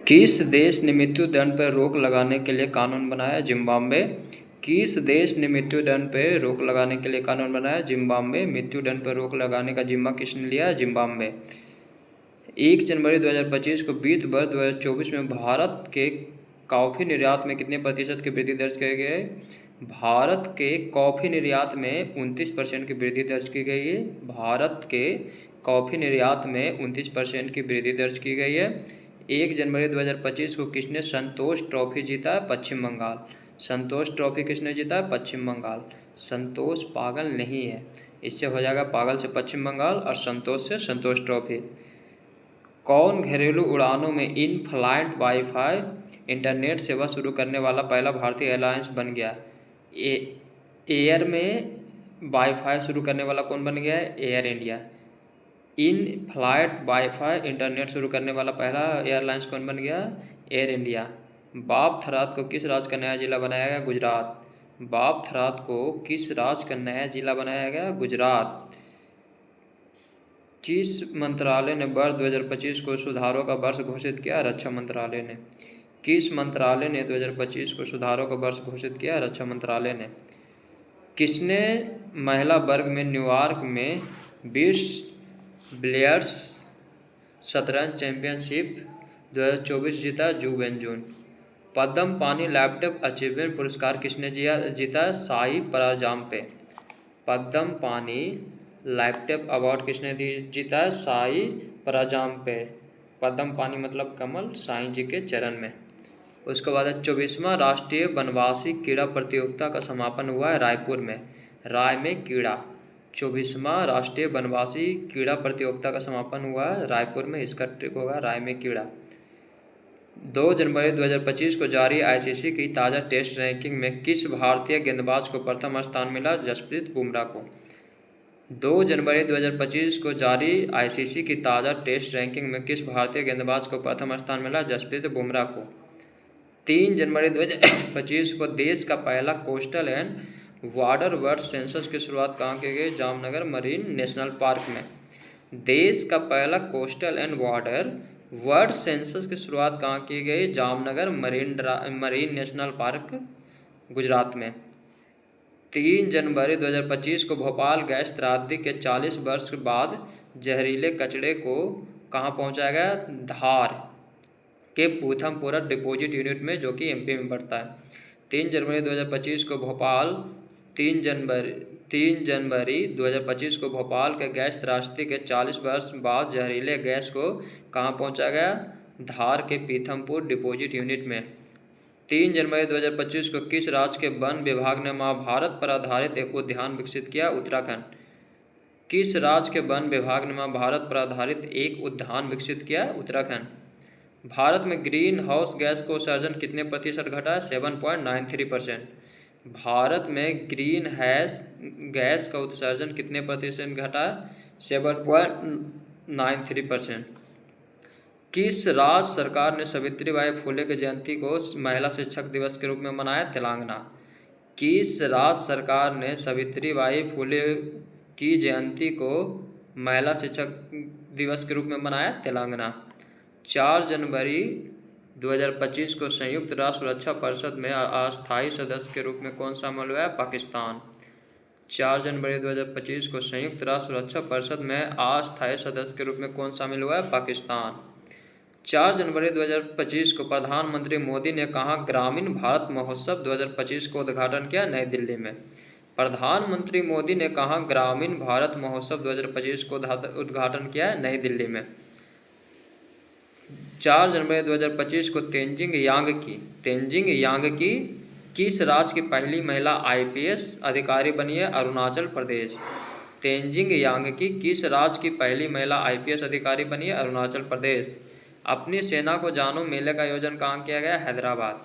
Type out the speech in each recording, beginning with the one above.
किस देश ने मृत्यु दंड पर रोक लगाने के लिए कानून बनाया? जिम्बाब्वे। किस देश ने मृत्यु दंड पर रोक लगाने के लिए कानून बनाया? जिम्बाब्वे। मृत्यु दंड पर रोक लगाने का जिम्मा किसने लिया? जिम्बाब्वे। 1 जनवरी 2025 को वित्त वर्ष 2024 में भारत के कॉफ़ी निर्यात में कितने प्रतिशत की वृद्धि दर्ज की गई है? भारत के कॉफ़ी निर्यात में 29% की वृद्धि दर्ज की गई है। भारत के कॉफ़ी निर्यात में 29% की वृद्धि दर्ज की गई है। 1 जनवरी 2025 को किसने संतोष ट्रॉफी जीता है? पश्चिम बंगाल। संतोष ट्रॉफी किसने जीता है? पश्चिम बंगाल। संतोष पागल नहीं है, इससे हो जाएगा पागल से पश्चिम बंगाल और संतोष से संतोष ट्रॉफी। कौन घरेलू उड़ानों में इन फ्लाइट वाईफाई इंटरनेट सेवा शुरू करने वाला पहला भारतीय एयरलाइंस बन गया? एयर में वाईफाई शुरू करने वाला कौन बन गया है? Air India. In flight wifi internet शुरू करने वाला पहला एयरलाइंस कौन बन गया? Air India. बाप थराद को किस राज्य का नया जिला बनाया गया? गुजरात। बाप थराद को किस राज्य का नया जिला बनाया गया? गुजरात। किस मंत्रालय ने वर्ष 2025 को सुधारों का वर्ष घोषित किया? रक्षा मंत्रालय ने। किस मंत्रालय ने 2025 को सुधारों का वर्ष घोषित किया? रक्षा मंत्रालय ने। किसने महिला वर्ग में न्यूयॉर्क में 20 बिलियर्ड्स शतरंज चैंपियनशिप 2024 जीता? जू वेनजून। पद्म पानी लैपटॉप अचीवमेंट पुरस्कार किसने जीता? साई पराजाम्पे। पद्म पानी लैपटॉप अवार्ड किसने जीता है? साई पराजाम्पे। पद्म पानी मतलब कमल, साईं जी के चरण में। उसके बाद 24वां राष्ट्रीय वनवासी क्रीड़ा प्रतियोगिता का समापन हुआ है रायपुर में। राय में क्रीड़ा। 24वां राष्ट्रीय वनवासी क्रीड़ा प्रतियोगिता का समापन हुआ है रायपुर में। इसका ट्रिक होगा राय में क्रीड़ा। 2 जनवरी 2025 को जारी आईसीसी की ताज़ा टेस्ट रैंकिंग में किस भारतीय गेंदबाज को प्रथम स्थान मिला? जसप्रीत बुमराह को। 2 जनवरी 2025 को जारी आईसीसी की ताज़ा टेस्ट रैंकिंग में किस भारतीय गेंदबाज को प्रथम स्थान मिला? जसप्रीत बुमराह को। 3 जनवरी 2025 को देश का पहला coastal and water bird census की शुरुआत कहाँ की गई? जामनगर मरीन नेशनल पार्क में। देश का पहला coastal and water bird census की शुरुआत कहाँ की गई? Jamnagar marine national park, Gujarat में। 3 जनवरी 2025 को भोपाल गैस त्रासदी के 40 वर्ष बाद जहरीले कचरे को कहाँ पहुँचाया गया? धार के पूथमपुरा डिपोजिट यूनिट में, जो कि एमपी में पड़ता है। 3 जनवरी 2025 को भोपाल 3 जनवरी 2025 को भोपाल के गैस त्रासदी के 40 वर्ष बाद जहरीले गैस को कहाँ पहुँचाया गया? धार के पीथमपुर डिपोजिट यूनिट में। 3 जनवरी 2025 को किस राज्य के वन विभाग ने महाभारत पर आधारित एक उद्यान विकसित किया? उत्तराखंड। किस राज्य के वन विभाग ने महाभारत पर आधारित एक उद्यान विकसित किया? उत्तराखंड। भारत में ग्रीन हाउस गैस का उत्सर्जन कितने प्रतिशत घटा है? 7.93%। भारत में ग्रीन हाउस गैस का उत्सर्जन कितने प्रतिशत घटा है? 7.93%। किस राज्य सरकार ने सावित्रीबाई फुले की जयंती को महिला शिक्षक दिवस के रूप में मनाया? तेलंगाना। किस राज्य सरकार ने सावित्रीबाई फुले की जयंती को महिला शिक्षक दिवस के रूप में मनाया? तेलंगाना। 4 जनवरी 2025 को संयुक्त राष्ट्र सुरक्षा परिषद में अस्थायी सदस्य के रूप में कौन शामिल हुआ है? पाकिस्तान। 4 जनवरी 2025 को संयुक्त राष्ट्र सुरक्षा परिषद में अस्थायी सदस्य के रूप में कौन शामिल हुआ है? पाकिस्तान। 4 जनवरी 2025 को प्रधानमंत्री मोदी ने कहाँ ग्रामीण भारत महोत्सव 2025 को उद्घाटन किया? नई दिल्ली में। प्रधानमंत्री मोदी ने कहाँ ग्रामीण भारत महोत्सव 2025 को उद्घाटन किया? नई दिल्ली में। 4 जनवरी 2025 को तेंजिंग यांगी किस राज्य की पहली महिला आईपीएस अधिकारी बनी है? अरुणाचल प्रदेश। तेंजिंग यांगी किस राज्य की पहली महिला आईपीएस अधिकारी बनी है? अरुणाचल प्रदेश। अपनी सेना को जानो मेले का आयोजन कहाँ किया गया? हैदराबाद।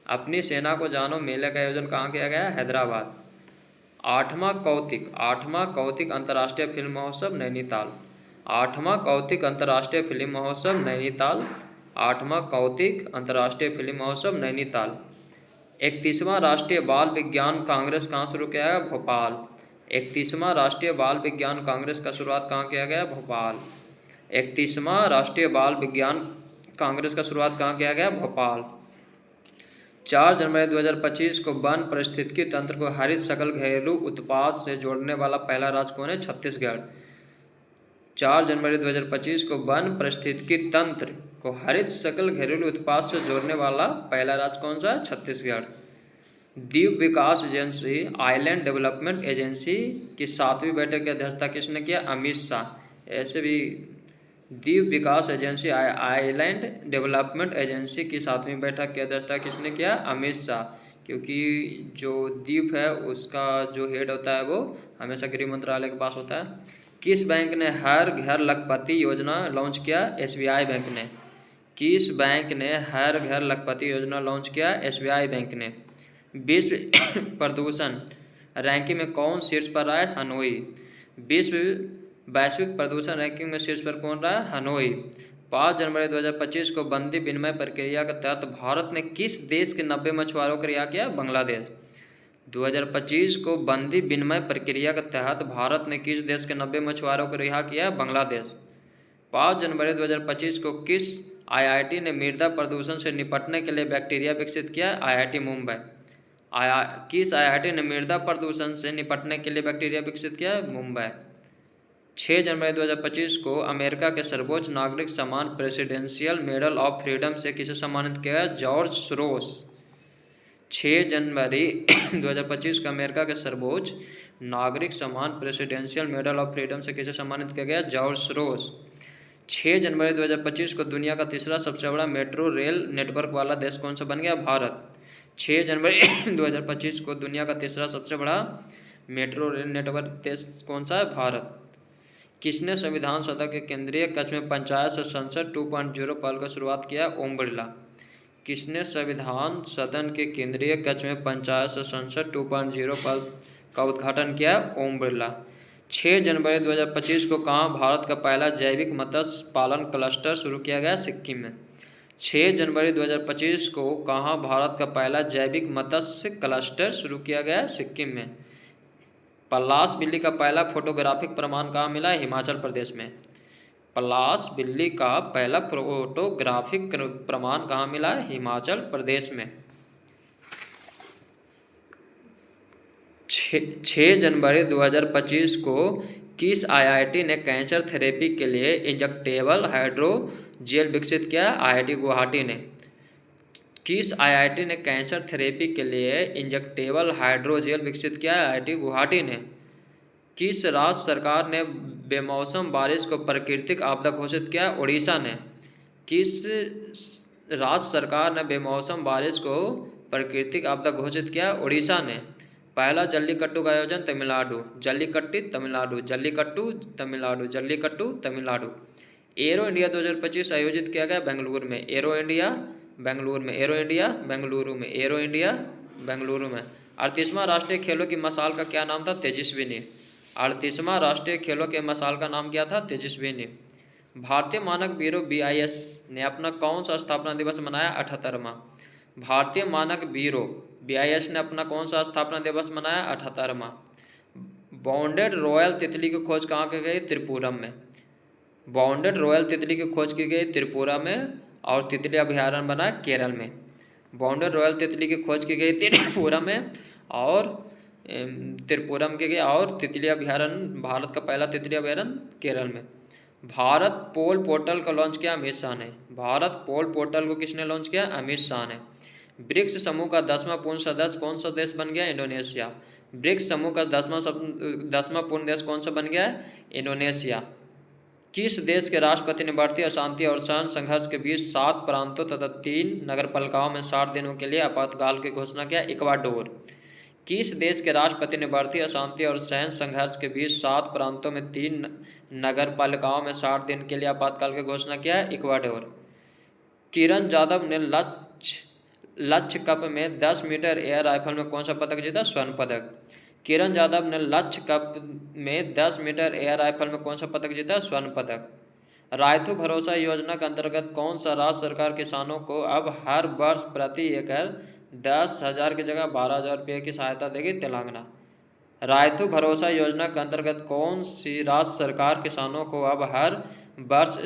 अपनी सेना को जानो मेले का आयोजन कहाँ किया गया? हैदराबाद। 8वां कौतिक अंतर्राष्ट्रीय फिल्म महोत्सव नैनीताल। 8वां कौतिक अंतर्राष्ट्रीय फिल्म महोत्सव नैनीताल। 8वां कौतिक अंतर्राष्ट्रीय फिल्म महोत्सव नैनीताल। 31वां राष्ट्रीय बाल विज्ञान कांग्रेस कहाँ शुरू किया गया? भोपाल। 31वां राष्ट्रीय बाल विज्ञान कांग्रेस का शुरुआत कहाँ किया गया? भोपाल। 31वां राष्ट्रीय बाल विज्ञान कांग्रेस का शुरुआत कहाँ किया गया? भोपाल। 4 जनवरी 2025 को वन पारिस्थितिकी तंत्र को हरित सकल घरेलू उत्पाद से जोड़ने वाला पहला राज्य कौन है? छत्तीसगढ़। 4 जनवरी 2025 को वन पारिस्थितिकी तंत्र को हरित सकल घरेलू उत्पाद से जोड़ने वाला पहला राज्य कौन सा है? छत्तीसगढ़। द्वीप विकास एजेंसी आइलैंड डेवलपमेंट एजेंसी की 7वीं बैठक की अध्यक्षता किसने किया? अमित शाह। ऐसे भी द्वीप विकास एजेंसी आइलैंड डेवलपमेंट एजेंसी की 7वीं बैठक की अध्यक्षता किसने किया? अमित शाह। क्योंकि जो द्वीप है उसका जो हेड होता है वो हमेशा गृह मंत्रालय के पास होता है। किस बैंक ने हर घर लखपति योजना लॉन्च किया? SBI बैंक ने। किस बैंक ने हर घर लखपति योजना लॉन्च किया? SBI बैंक ने। विश्व प्रदूषण रैंकिंग में कौन शीर्ष पर रहा है? हनोई। वैश्विक प्रदूषण रैंकिंग में शीर्ष पर कौन रहा है? हनोई। 5 जनवरी 2025 को बंदी विनिमय प्रक्रिया के तहत भारत ने किस देश के 90 मछुआरों को रिहा किया? बांग्लादेश। 2025 को बंदी विनिमय प्रक्रिया के तहत भारत ने किस देश के 90 मछुआरों को रिहा किया? बांग्लादेश। 5 जनवरी 2025 को किस IIT ने मृदा प्रदूषण से निपटने के लिए बैक्टीरिया विकसित किया? IIT मुंबई। किस IIT ने मृदा प्रदूषण से निपटने के लिए बैक्टीरिया विकसित किया? मुंबई। 6 जनवरी 2025 को अमेरिका के सर्वोच्च नागरिक सम्मान प्रेसिडेंशियल मेडल ऑफ फ्रीडम से किसे सम्मानित किया गया? George Soros. 6 जनवरी 2025 को अमेरिका के सर्वोच्च नागरिक सम्मान प्रेसिडेंशियल मेडल ऑफ फ्रीडम से किसे सम्मानित किया गया? George Soros. 6 जनवरी 2025 को दुनिया का तीसरा सबसे बड़ा मेट्रो रेल नेटवर्क वाला देश कौन सा बन गया? भारत। 6 जनवरी 2025 को दुनिया का तीसरा सबसे बड़ा मेट्रो रेल नेटवर्क देश कौन सा है? भारत। किसने संविधान सभा के केंद्रीय कक्ष में पंचायत से संसद 2.0 पहल की शुरुआत किया? ओम बिरला। किसने संविधान सदन के केंद्रीय कक्ष में पंचायत से संसद 2.0 पहल का उद्घाटन किया? ओम बिरला। 6 जनवरी 2025 को कहाँ भारत का पहला जैविक मत्स्य पालन क्लस्टर शुरू किया गया? सिक्किम में। 6 जनवरी 2025 को कहाँ भारत का पहला जैविक मत्स्य क्लस्टर शुरू किया गया? सिक्किम में। पलाश बिल्ली का पहला फोटोग्राफिक प्रमाण कहाँ मिला? हिमाचल प्रदेश में। पलाश बिल्ली का पहला फोटोग्राफिक प्रमाण कहाँ मिला? हिमाचल प्रदेश में। 6 जनवरी 2025 को किस IIT ने कैंसर थेरेपी के लिए इंजेक्टेबल हाइड्रोजेल विकसित किया? IIT गुवाहाटी ने। किस IIT ने कैंसर थेरेपी के लिए इंजेक्टेबल हाइड्रोजेल विकसित किया? IIT गुवाहाटी ने। किस राज्य सरकार ने बेमौसम बारिश को प्राकृतिक आपदा घोषित किया? उड़ीसा ने। किस राज्य सरकार ने बेमौसम बारिश को प्राकृतिक आपदा घोषित किया? उड़ीसा ने। पहला जल्लीकट्टू का आयोजन तमिलनाडु। जल्लीकट्टी तमिलनाडु, जल्लीकट्टू तमिलनाडु, जल्लीकट्टू तमिलनाडु। एरो इंडिया 2025 आयोजित किया गया बेंगलुरु में। एरो इंडिया बेंगलुरु में, एरो इंडिया बेंगलुरु में, एरो इंडिया बेंगलुरु में। 38वां राष्ट्रीय खेलों की मशाल का क्या नाम था? तेजस्विनी। 38वां राष्ट्रीय खेलों के मशाल का नाम क्या था? तेजस्विनी। भारतीय मानक ब्यूरो BIS ने अपना कौन सा स्थापना दिवस मनाया? 78वां। भारतीय मानक ब्यूरो BIS ने अपना कौन सा स्थापना दिवस मनाया? 78वां। बाउंडेड रॉयल तितली की खोज कहाँ की गई? त्रिपुरा में। बाउंडेड रॉयल तितली की खोज की गई त्रिपुरा में और तितली अभयारण्य बना केरल में। बाउंडेड रॉयल तितली की खोज की गई त्रिपुरा में और त्रिपुरा में की गई और तितली अभयारण्य, भारत का पहला तितली अभयारण्य केरल में। भारत पोल पोर्टल को लॉन्च किया? अमित शाह ने। भारत पोल पोर्टल को किसने लॉन्च किया? अमित शाह ने। ब्रिक्स समूह का 10वां पूर्ण सदस्य कौन सा देश बन गया? इंडोनेशिया। ब्रिक्स समूह का 10वां पूर्ण देश कौन सा बन गया? इंडोनेशिया। किस देश के राष्ट्रपति ने बढ़ती अशांति और सैन्य संघर्ष के बीच 7 प्रांतों तथा 3 नगरपालिकाओं में 60 दिनों के लिए आपातकाल की घोषणा किया? इक्वाडोर। किस देश के राष्ट्रपति ने बढ़ती अशांति और सैन्य संघर्ष के बीच 7 प्रांतों में 3 नगरपालिकाओं में 60 दिन के लिए आपातकाल की घोषणा किया? इक्वाडोर। किरण यादव ने लक्ष्य कप में 10 मीटर एयर राइफल में कौन सा पदक जीता? स्वर्ण पदक। किरण यादव ने लक्ष्य कप में 10 मीटर एयर राइफल में कौन सा पदक जीता? स्वर्ण पदक। रायतु भरोसा योजना के अंतर्गत कौन सा राज्य सरकार किसानों को अब हर वर्ष प्रति एकड़ 10,000 की जगह 12,000 रुपये की सहायता देगी? तेलंगाना। रायतु भरोसा योजना के अंतर्गत कौन सी राज्य सरकार किसानों को अब हर वर्ष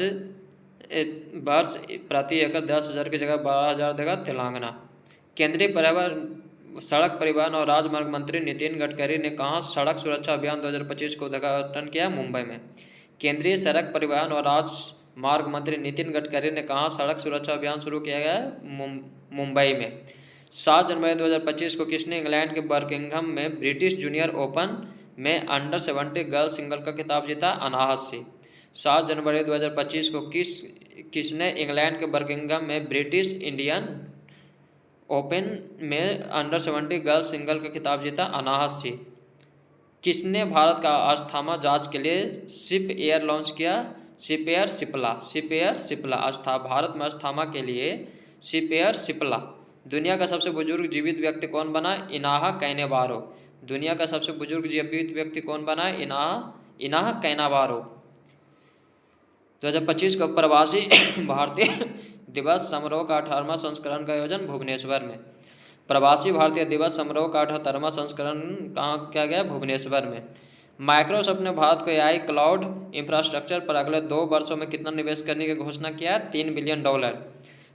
वर्ष प्रति एकड़ 10,000 की जगह 12,000 देगा तेलंगाना। केंद्रीय परिवहन सड़क परिवहन और राजमार्ग मंत्री नितिन गडकरी ने कहाँ सड़क सुरक्षा अभियान 2025 का उद्घाटन किया? मुंबई में। केंद्रीय सड़क परिवहन और राजमार्ग मंत्री नितिन गडकरी ने कहाँ सड़क सुरक्षा अभियान शुरू किया गया है? मुंबई में। 7 जनवरी 2025 को किसने इंग्लैंड के बर्मिंघम में ब्रिटिश जूनियर ओपन में अंडर-70 गर्ल्स सिंगल का खिताब जीता? अनाहत सिंह। 7 जनवरी 2025 को किसने इंग्लैंड के बर्मिंघम में ब्रिटिश इंडियन ओपन में अंडर-70 गर्ल्स सिंगल का खिताब जीता? अनाहत सिंह। किसने भारत का अस्थमा जांच के लिए शिप एयर लॉन्च किया? शिप एयर सिप्ला। भारत में अस्थमा के लिए शिप एयर सिप्ला। दुनिया का सबसे बुजुर्ग जीवित व्यक्ति कौन बना? इनाहा कैनेवारो। दुनिया का सबसे बुजुर्ग जीवित व्यक्ति कौन बना? इनाहा कैनावारो। 2025 को प्रवासी भारतीय दिवस समारोह का 18वां संस्करण का आयोजन भुवनेश्वर में। प्रवासी भारतीय दिवस समारोह का 78वां संस्करण कहाँ किया गया? भुवनेश्वर में। माइक्रोसॉफ्ट ने भारत को एआई क्लाउड इंफ्रास्ट्रक्चर पर अगले 2 वर्षों में कितना निवेश करने की घोषणा किया? $3 बिलियन।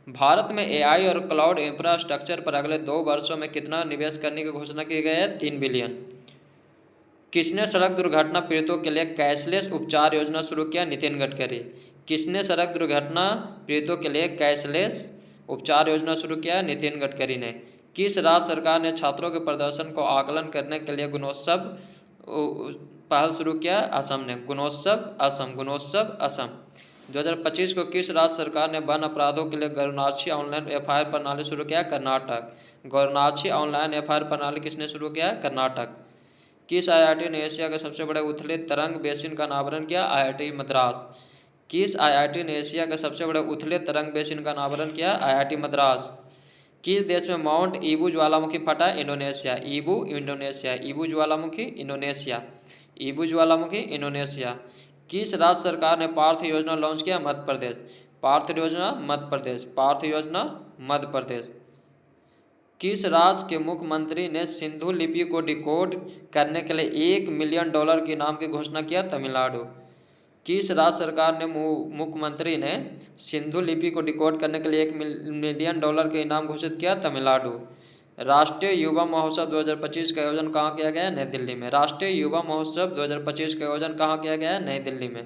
भारत में एआई और क्लाउड इंफ्रास्ट्रक्चर पर अगले 2 वर्षों में कितना निवेश करने की घोषणा की गई है? 3 बिलियन। किसने सड़क दुर्घटना पीड़ितों के लिए कैशलेस उपचार योजना शुरू किया? नितिन गडकरी। किसने सड़क दुर्घटना पीड़ितों के लिए कैशलेस उपचार योजना शुरू किया? नितिन गडकरी ने। किस राज्य सरकार ने छात्रों के प्रदर्शन को आकलन करने के लिए गुणोत्सव पहल शुरू किया? असम ने। गुणोत्सव असम। 2025 को किस राज्य सरकार ने वन अपराधों के लिए गौरनाक्षी ऑनलाइन एफआईआर प्रणाली शुरू किया? कर्नाटक। गौरनाक्षी ऑनलाइन एफआईआर प्रणाली किसने शुरू किया? कर्नाटक। किस आईआईटी ने एशिया के सबसे बड़े उथले तरंग बेसिन का अनावरण किया? आईआईटी मद्रास। किस आईआईटी ने एशिया के सबसे बड़े उथले तरंग बेसिन का अनावरण किया? आईआईटी मद्रास। किस देश में माउंट ईबू ज्वालामुखी फटा? इंडोनेशिया। ईबू ज्वालामुखी इंडोनेशिया। किस राज्य सरकार ने पार्थ योजना लॉन्च किया? मध्य प्रदेश। पार्थ योजना मध्य प्रदेश। किस राज्य के मुख्यमंत्री ने सिंधु लिपि को डिकोड करने के लिए $1 मिलियन के इनाम की घोषणा किया? तमिलनाडु। किस राज्य सरकार ने मुख्यमंत्री ने सिंधु लिपि को डिकोड करने के लिए $1 मिलियन के इनाम घोषित किया? तमिलनाडु। राष्ट्रीय युवा महोत्सव 2025 का आयोजन कहाँ किया गया? नई दिल्ली में। राष्ट्रीय युवा महोत्सव 2025 का आयोजन कहाँ किया गया? नई दिल्ली में।